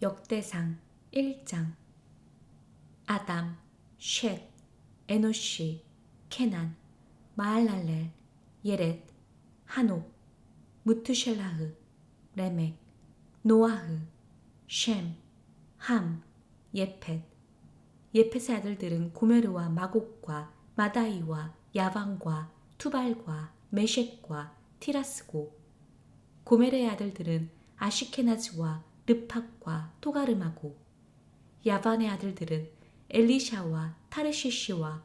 역대상 1장. 아담, 셋, 에노시, 케난, 마할랄렐, 예렛, 하녹, 무투셀라흐, 레멕, 노아흐, 셈, 함, 예펫. 예펫의 아들들은 고메르와 마곡과 마다이와 야방과 투발과 메셴과 티라스고, 고메르의 아들들은 아시케나즈와 르팍과 토가르마고, 야반의 아들들은 엘리샤와 타르시시와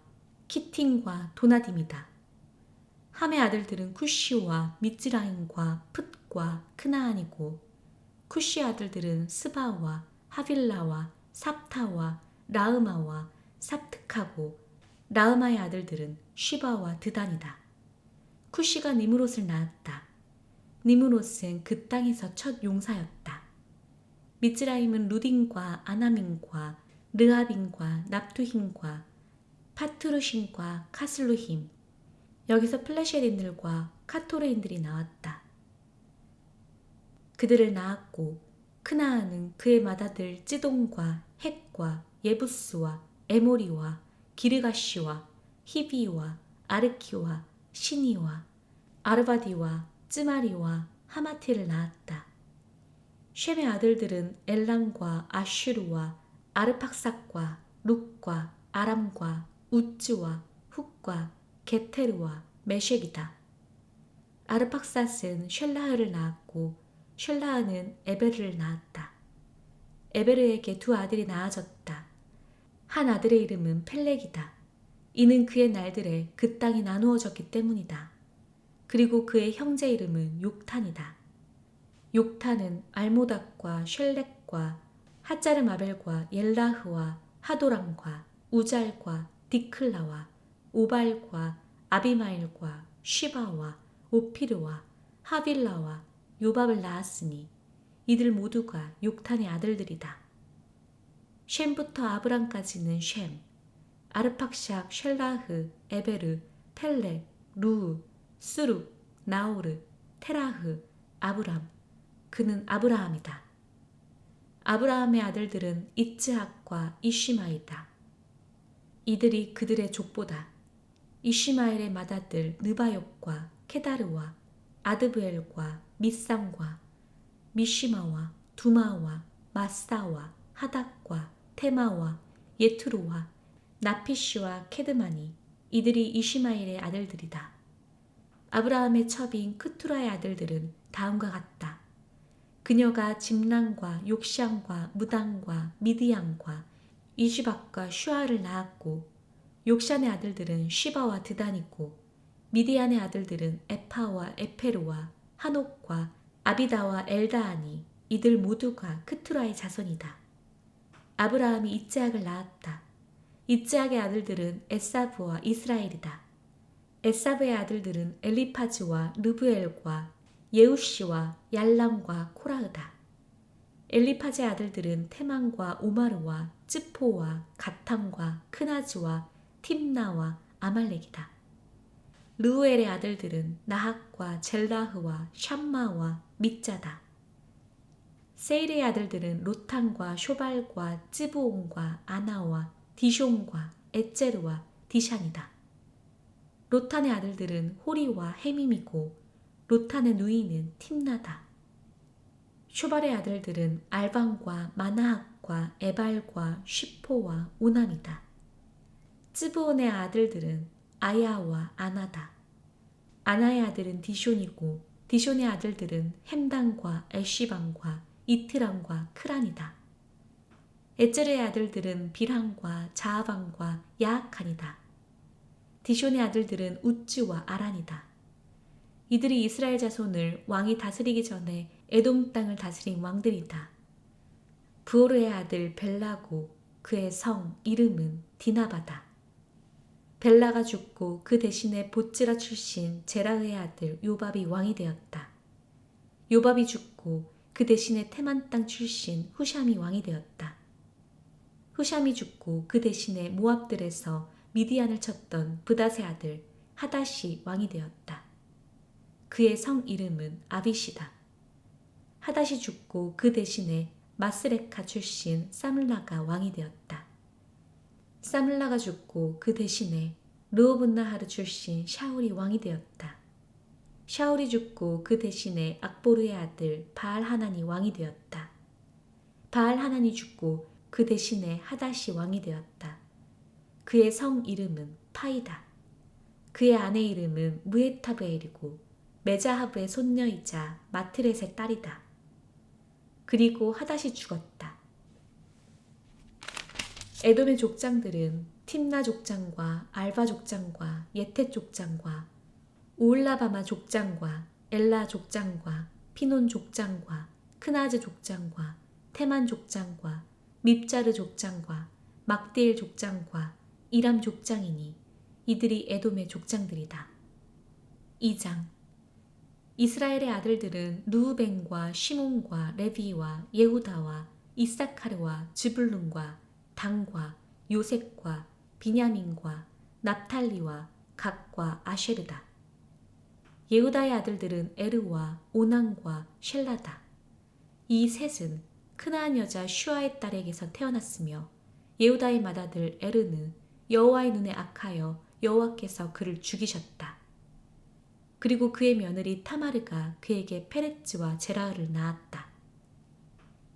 키팅과 도나딤이다. 함의 아들들은 쿠시와 미즈라임과 풋과 크나안이고, 쿠시의 아들들은 스바와 하빌라와 삽타와 라으마와 삽특하고, 라으마의 아들들은 쉬바와 드단이다. 쿠시가 니므롯을 낳았다. 니므롯은 그 땅에서 첫 용사였다. 미즈라임은 루딘과 아나민과 르하빈과 납투힘과 파트루심과 카슬루힘, 여기서 플레셰린들과 카토르인들이 나왔다. 그들을 낳았고, 크나안은 그의 맏아들 찌돈과 헷과 예부스와 에모리와 기르가시와 히비와 아르키와 시니와 아르바디와 쯔마리와 하마티를 낳았다. 셈의 아들들은 엘람과 아슈르와 아르팍삭과 룩과 아람과 우츠와 훅과 게테르와 메셴이다. 아르팍삿은 쉘라흐를 낳았고, 쉘라흐는 에베르를 낳았다. 에베르에게 두 아들이 낳아졌다. 한 아들의 이름은 펠렉이다. 이는 그의 날들에 그 땅이 나누어졌기 때문이다. 그리고 그의 형제 이름은 욕탄이다. 욕탄은 알모닥과 쉘렉과 하짜르마벨과 옐라흐와 하도람과 우잘과 디클라와 오발과 아비마일과 쉬바와 오피르와 하빌라와 요밥을 낳았으니 이들 모두가 욕탄의 아들들이다. 셈부터 아브람까지는 셈, 아르팍샥, 쉘라흐, 에베르, 펠렉, 루흐, 스룩, 나오르, 테라흐, 아브람, 그는 아브라함이다. 아브라함의 아들들은 이츠학과 이시마이다. 이들이 그들의 족보다. 이시마엘의 맏아들 느바욕과 케다르와 아드브엘과 미삼과 미시마와 두마와 마사와 하닥과 테마와 예트로와 나피시와 케드마니, 이들이 이시마엘의 아들들이다. 아브라함의 첩인 크투라의 아들들은 다음과 같다. 그녀가 짐랑과 욕샹과 무당과 미디안과 이시박과 슈아를 낳았고, 욕샨의 아들들은 쉬바와 드단이고, 미디안의 아들들은 에파와 에페르와 하녹과 아비다와 엘다하니, 이들 모두가 크투라의 자손이다. 아브라함이 이츠학을 낳았다. 이츠학의 아들들은 에사브와 이스라엘이다. 에사브의 아들들은 엘리파즈와 르브엘과 예우시와 얄람과 코라흐다. 엘리파즈의 아들들은 테만과 오마르와 쯔포와 가탐과 크나즈와 팀나와 아말렉이다. 르우엘의 아들들은 나학과 젤라흐와 샴마와 밑자다. 세일의 아들들은 로탄과 쇼발과 쯔브온과 아나와 디숑과 에체르와 디샨이다. 로탄의 아들들은 호리와 헤밈이고, 로탄의 누이는 팀나다. 쇼발의 아들들은 알방과 마나학과 에발과 쉬포와 오남이다. 쯔브온의 아들들은 아야와 아나다. 아나의 아들은 디숑이고, 디숑의 아들들은 햄단과 엘시방과 이트람과 크란이다. 에체르의 아들들은 빌항과 자하방과 야악한이다. 디숑의 아들들은 우츠와 아란이다. 이들이 이스라엘 자손을 왕이 다스리기 전에 에돔 땅을 다스린 왕들이다. 부오르의 아들 벨라고, 그의 성 이름은 디나바다. 벨라가 죽고 그 대신에 보츠라 출신 제라의 아들 요밥이 왕이 되었다. 요밥이 죽고 그 대신에 테만 땅 출신 후샴이 왕이 되었다. 후샴이 죽고 그 대신에 모압들에서 미디안을 쳤던 브닷의 아들 하닷이 왕이 되었다. 그의 성 이름은 아비시다. 하닷이 죽고 그 대신에 마스레카 출신 사물라가 왕이 되었다. 사물라가 죽고 그 대신에 르호분나하르 출신 샤울이 왕이 되었다. 샤울이 죽고 그 대신에 악보르의 아들 바알 하난이 왕이 되었다. 바알 하난이 죽고 그 대신에 하닷이 왕이 되었다. 그의 성 이름은 파이다. 그의 아내 이름은 무에타브엘이고 메자하브의 손녀이자 마트렛의 딸이다. 그리고 하닷이 죽었다. 에돔의 족장들은 팀나 족장과 알바 족장과 예텟 족장과 우울라바마 족장과 엘라 족장과 피논 족장과 크나즈 족장과 테만 족장과 밉자르 족장과 막디엘 족장과 이람 족장이니 이들이 에돔의 족장들이다. 2장 이스라엘의 아들들은 르우벤과 시몬과 레비와 예후다와 이사카르와 즈불룬과 단과 요셉과 비냐민과 납탈리와 각과 아쉐르다. 예후다의 아들들은 에르와 오난과 셸라다. 이 셋은 크나안 여자 슈아의 딸에게서 태어났으며 예후다의 맏아들 에르는 여호와의 눈에 악하여 여호와께서 그를 죽이셨다. 그리고 그의 며느리 타마르가 그에게 페레츠와 제라흐를 낳았다.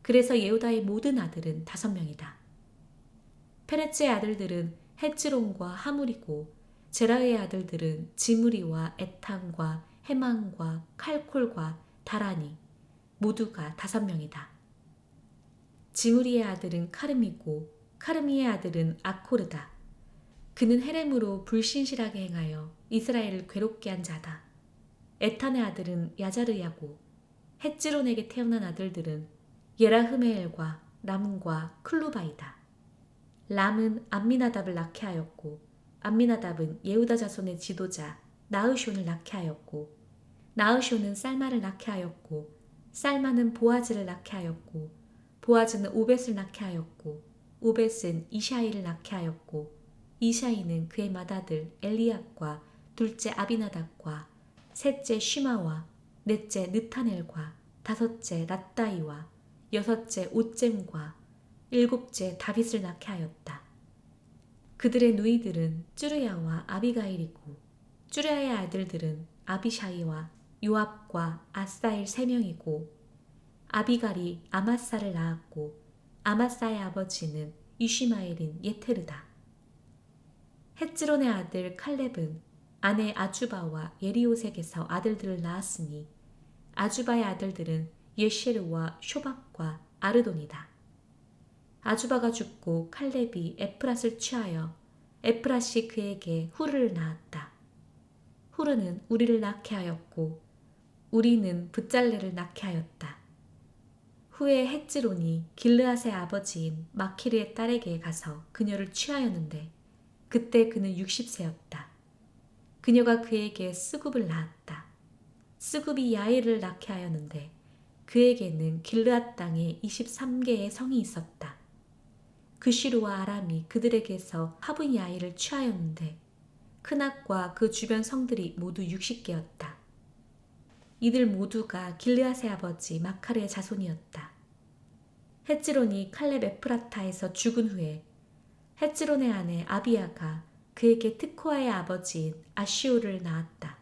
그래서 예후다의 모든 아들은 5명이다. 페레츠의 아들들은 헤츠론과 하물이고 제라흐의 아들들은 지므리와 에탄과 헤만과 칼콜과 다라니 모두가 5명이다. 지므리의 아들은 카르미고 카르미의 아들은 아코르다. 그는 헤렘으로 불신실하게 행하여 이스라엘을 괴롭게 한 자다. 에탄의 아들은 야자르야고 헤츠론에게 태어난 아들들은 예라흐메엘과 람과 클루바이다. 람은 암미나답을 낳게 하였고 암미나답은 예후다 자손의 지도자 나으숀을 낳게 하였고 나으숀은 쌀마를 낳게 하였고 쌀마는 보아즈를 낳게 하였고 보아즈는 오벳을 낳게 하였고 오벳은 이샤이를 낳게 하였고 이샤이는 그의 맏아들 엘리압과 둘째 아비나답과 셋째 쉬마와 넷째 느타넬과 다섯째 낫다이와 여섯째 오잼과 일곱째 다빗을 낳게 하였다. 그들의 누이들은 쭈르야와 아비가일이고 쭈르야의 아들들은 아비샤이와 요압과 아사일 3명이고 아비갈이 아마사를 낳았고 아마사의 아버지는 이시마엘인 예테르다. 헤츠론의 아들 칼렙은 아내 아주바와 예리오색에서 아들들을 낳았으니 아주바의 아들들은 예쉐르와 쇼박과 아르돈이다. 아주바가 죽고 칼렙이 에프랏을 취하여 에프랏이 그에게 후르를 낳았다. 후르는 우리를 낳게 하였고 우리는 붓잘레를 낳게 하였다. 후에 헤츠론이 길르앗의 아버지인 마키르의 딸에게 가서 그녀를 취하였는데 그때 그는 60세였다. 그녀가 그에게 스굽을 낳았다. 스굽이 야일을 낳게 하였는데 그에게는 길르앗 땅에 23개의 성이 있었다. 그시루와 아람이 그들에게서 하분 야일을 취하였는데 크낙과 그 주변 성들이 모두 60개였다. 이들 모두가 길르앗의 아버지 마카르의 자손이었다. 헤츠론이 칼렙 에프라타에서 죽은 후에 헤츠론의 아내 아비야가 그에게 트코아의 아버지인 아시우를 낳았다.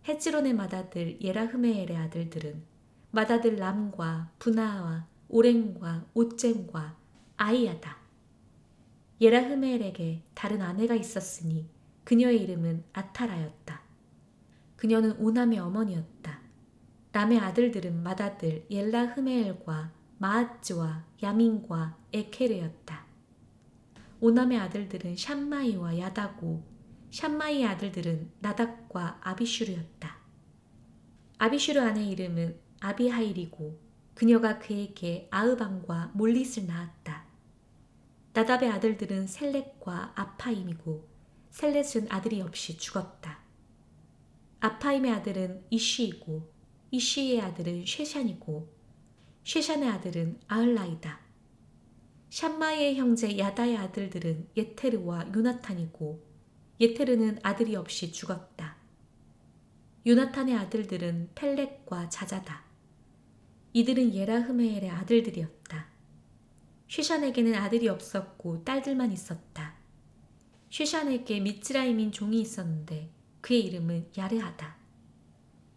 헤츠론의 맏아들 예라흐메엘의 아들들은 맏아들 람과 부나와 오랭과 오잼과 아이야다. 예라흐메엘에게 다른 아내가 있었으니 그녀의 이름은 아타라였다. 그녀는 오남의 어머니였다. 람의 아들들은 맏아들 옐라흐메엘과 마앗즈와 야민과 에케르였다. 오남의 아들들은 샴마이와 야다고 샴마이의 아들들은 나닥과 아비슈르였다. 아비슈르 아내 이름은 아비하일이고 그녀가 그에게 아으방과 몰릿을 낳았다. 나답의 아들들은 셀렛과 아파임이고 셀렛은 아들이 없이 죽었다. 아파임의 아들은 이쉬이고 이쉬의 아들은 쉐샨이고 쉐샨의 아들은 아흘라이다. 샴마이의 형제 야다의 아들들은 예테르와 요나탄이고 예테르는 아들이 없이 죽었다. 요나탄의 아들들은 펠렉과 자자다. 이들은 예라흐메엘의 아들들이었다. 쉐샨에게는 아들이 없었고 딸들만 있었다. 쉐샨에게 미츠라임인 종이 있었는데 그의 이름은 야르하다.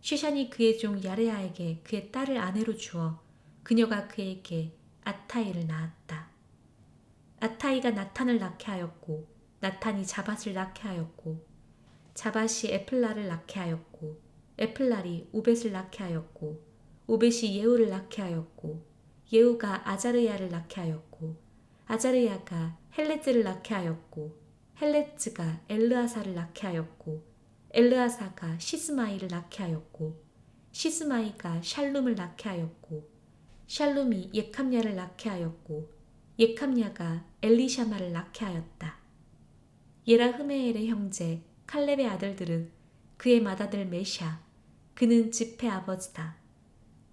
쉐샨이 그의 종 야르하에게 그의 딸을 아내로 주어 그녀가 그에게 아타이를 낳았다. 아타이가 나탄을 낳게 하였고 나탄이 자밧을 낳게 하였고 자밧이 에플라를 낳게 하였고 에플랄이 오벳을 낳게 하였고 오벳이 예후를 낳게 하였고 예후가 아자르야를 낳게 하였고 아자르야가 헬레즈를 낳게 하였고 헬레즈가 엘르아사를 낳게 하였고 엘르아사가 시스마이를 낳게 하였고 시스마이가 샬룸을 낳게 하였고 샬룸이 예캄야를 낳게 하였고 예캄야가 엘리샤마를 낳게 하였다. 예라흐메엘의 형제 칼렙의 아들들은 그의 맏아들 메샤, 그는 집의 아버지다.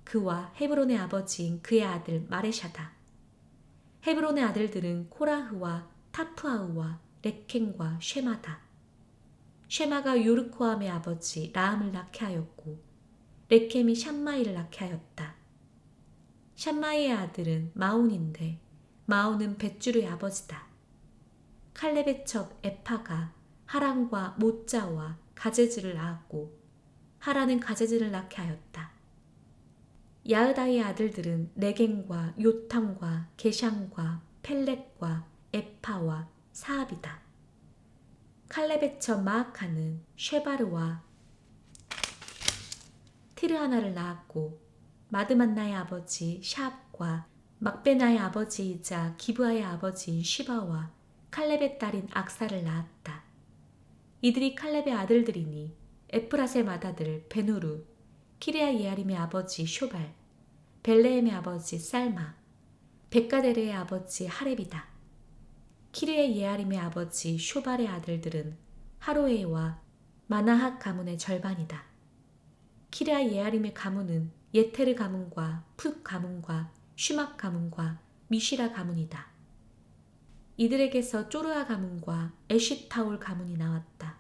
그와 헤브론의 아버지인 그의 아들 마레샤다. 헤브론의 아들들은 코라흐와 타프아우와 레켄과 쉐마다. 쉐마가 요르코암의 아버지 라함을 낳게 하였고 레켐이 샴마이를 낳게 하였다. 샴마이의 아들은 마온인데 마온은 벳주르의 아버지다. 칼렙의 첩 에파가 하란과 모짜와 가제즈를 낳았고 하란은 가제즈를 낳게 하였다. 야흐다의 아들들은 네겐과 요탐과 게샹과 펠렛과 에파와 사압이다. 칼렙의 첩 마아카는 쉐바르와 티르하나를 낳았고 마드만나의 아버지 샤압과 막베나의 아버지이자 기브아의 아버지인 시바와 칼렙의 딸인 악사를 낳았다. 이들이 칼렙의 아들들이니 에프라스의 맏아들 베누루, 키레아 예아림의 아버지 쇼발, 벨레헴의 아버지 쌀마, 백가데르의 아버지 하렙이다. 키레아 예아림의 아버지 쇼발의 아들들은 하로에와 마나핫 가문의 절반이다. 키레아 예아림의 가문은 예테르 가문과 풋 가문과 슈막 가문과 미시라 가문이다. 이들에게서 쪼르아 가문과 에쉿타올 가문이 나왔다.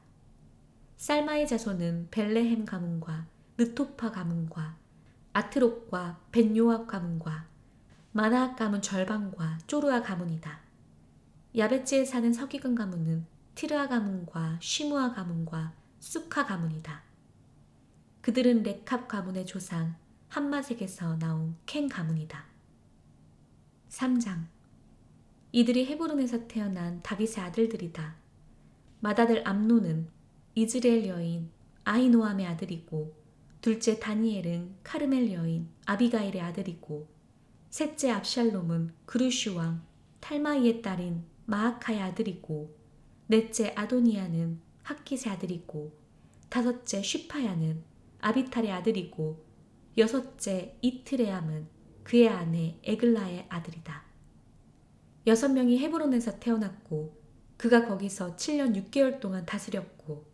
쌀마의 자손은 벨레헴 가문과 느토파 가문과 아트록과 벤요압 가문과 마나앗 가문 절반과 쪼르아 가문이다. 야베츠에 사는 서기근 가문은 티르아 가문과 쉬무아 가문과 수카 가문이다. 그들은 레캅 가문의 조상 함마색에서 나온 켄 가문이다. 3장. 이들이 헤브론에서 태어난 다윗의 아들들이다. 맏아들 암논은 이즈레엘 여인 아히노암의 아들이고 둘째 다니엘은 카르멜 여인 아비가일의 아들이고 셋째 압샬롬은 그루슈 왕 탈마이의 딸인 마아카의 아들이고 넷째 아도니아는 하킷의 아들이고 다섯째 슈파야는 아비탈의 아들이고 여섯째 이트레암은 그의 아내 에글라의 아들이다. 6명이 헤브론에서 태어났고 그가 거기서 7년 6개월 동안 다스렸고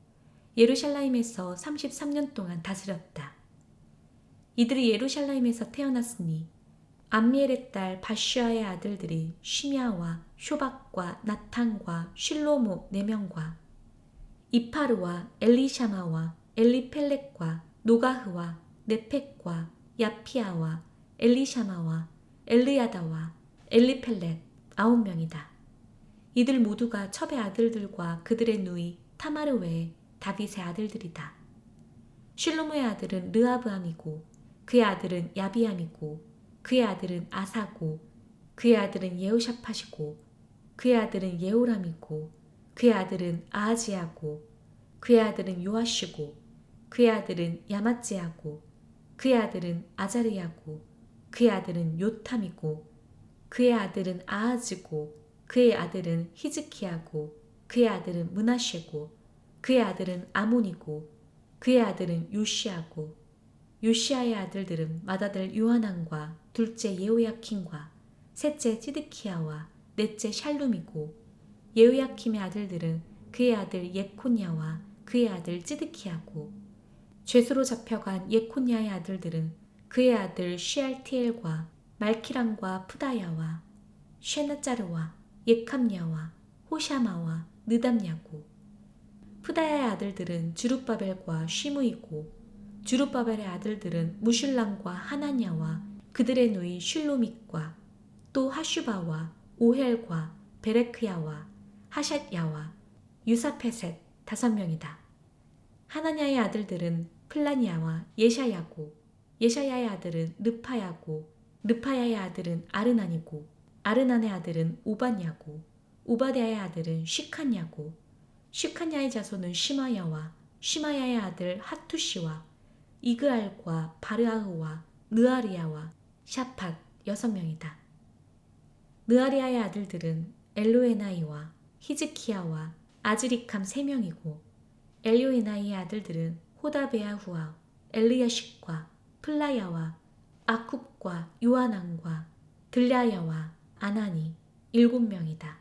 예루샬라임에서 33년 동안 다스렸다. 이들이 예루샬라임에서 태어났으니 암미엘의 딸 바슈아의 아들들이 쉬미아와 쇼박과 나탄과 쉴로모 4명과 이파르와 엘리샤마와 엘리펠렛과 노가흐와 네펙과 야피아와 엘리샤마와 엘르야다와 엘리펠렛 9명이다. 이들 모두가 첩의 아들들과 그들의 누이 타마르 외에 다윗의 아들들이다. 쉴로무의 아들은 르하브암이고 그의 아들은 야비암이고 그의 아들은 아사고 그의 아들은 예호샤팟이고 그의 아들은 예호람이고 그의 아들은 아하지야고 그의 아들은 요아시고 그의 아들은 야마지야고 그의 아들은 아자르야고 그의 아들은 요탐이고 그의 아들은 아하즈고 그의 아들은 히즈키야고 그의 아들은 므나쉐고 그의 아들은 아몬이고 그의 아들은 요시야고 요시야의 아들들은 맏아들 요하난과 둘째 예호야킨과 셋째 찌드키야와 넷째 샬룸이고 예호야킴의 아들들은 그의 아들 예코냐와 그의 아들 찌드키야고 죄수로 잡혀간 예코냐의 아들들은 그의 아들 쉬알티엘과 말키랑과 푸다야와 쉐나짜르와 예캄야와 호샤마와 느담야고 푸다야의 아들들은 주룹바벨과 쉬무이고 주룹바벨의 아들들은 무슐람과 하나냐와 그들의 누이 슐로밋과 또 하슈바와 오헬과 베레크야와 하샷야와 유사페셋 5명이다. 하나냐의 아들들은 플라니아와 예샤야고 예샤야의 아들은 르파야고 르파야의 아들은 아르난이고 아르난의 아들은 오바냐고 오바댜의 아들은 쉬칸야고 쉬칸야의 자손은 시마야와 시마야의 아들 하투시와 이그알과 바르아흐와 느아리아와 샤팟 6명이다. 느아리아의 아들들은 엘로에나이와 히즈키야와 아즈리캄 3명이고 엘요에나이의 아들들은 호다베아후와 엘리야식과 플라야와 아쿱과 요하난과 들라야와 아나니 7명이다.